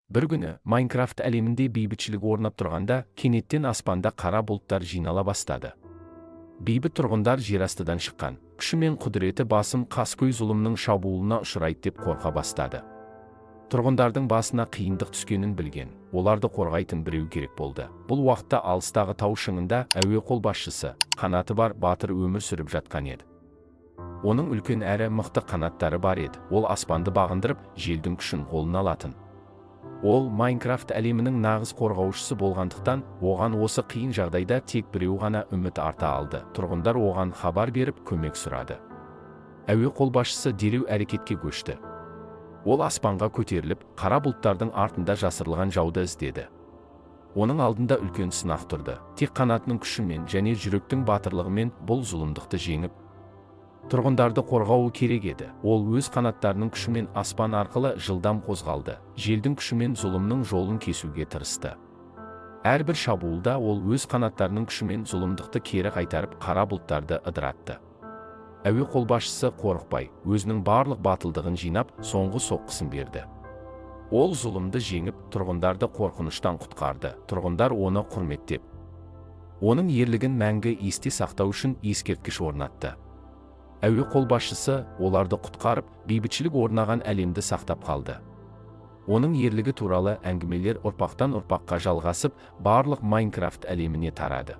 Bir күні Майнкрафт әлемінде бейбітшілік орнап тұрғанда, кенеттен аспанда қара бұлттар жинала бастады. Бейбіт тұрғындар жерастыдан шыққан, күші мен құдіреті басым қаскөй зұлымның шабуылына ұшырайды деп қорқа бастады. Тұрғындардың басына қиындық түскенін білген, оларды қорғайтын біреу керек болды. Бұл уақытта алыстағы тау шыңында әуе қолбасшысы, қанаты бар батыр өмір сүріп жатқан еді. Оның үлкен әрі мықты қанаттары бар еді. Ол аспанды бағындырып, желдің күшін қолына алатын. Ол Майнкрафт әлемінің нағыз қорғаушысы болғандықтан, оған осы қиын жағдайда тек біреу ғана үміт арта алды. Тұрғындар оған хабар беріп, көмек сұрады. Әуе қолбасшысы дереу әрекетке көшті. Ол аспанға көтеріліп, қара бұлттардың артында жасырылған жауды іздеді. Оның алдында үлкен сынақ тұрды. Тек қанатының күшімен және жүректің батырлығымен бұл зұлымдықты жеңіп, тұрғындарды қорғауы керек еді. Ол өз қанаттарының күшімен аспан арқылы жылдам қозғалды. Желдің күшімен зұлымның жолын кесуге тырысты. Әрбір шабуылда ол өз қанаттарының күшімен зұлымдықты кері қайтарып, қара бұлттарды ыдыратты. Әуе қолбасшысы қорықпай, өзінің барлық батылдығын жинап, соңғы соққысын берді. Ол зұлымды жеңіп, тұрғындарды қорқыныштан құтқарды. Тұрғындар оны құрметтеп, оның ерлігін мәңгі есте сақтау үшін ескерткіш орнатты. Әуе қолбасшысы оларды құтқарып, бейбітшілік орнаған әлемді сақтап қалды. Оның ерлігі туралы әңгімелер ұрпақтан ұрпаққа жалғасып, барлық Майнкрафт әлеміне тарады.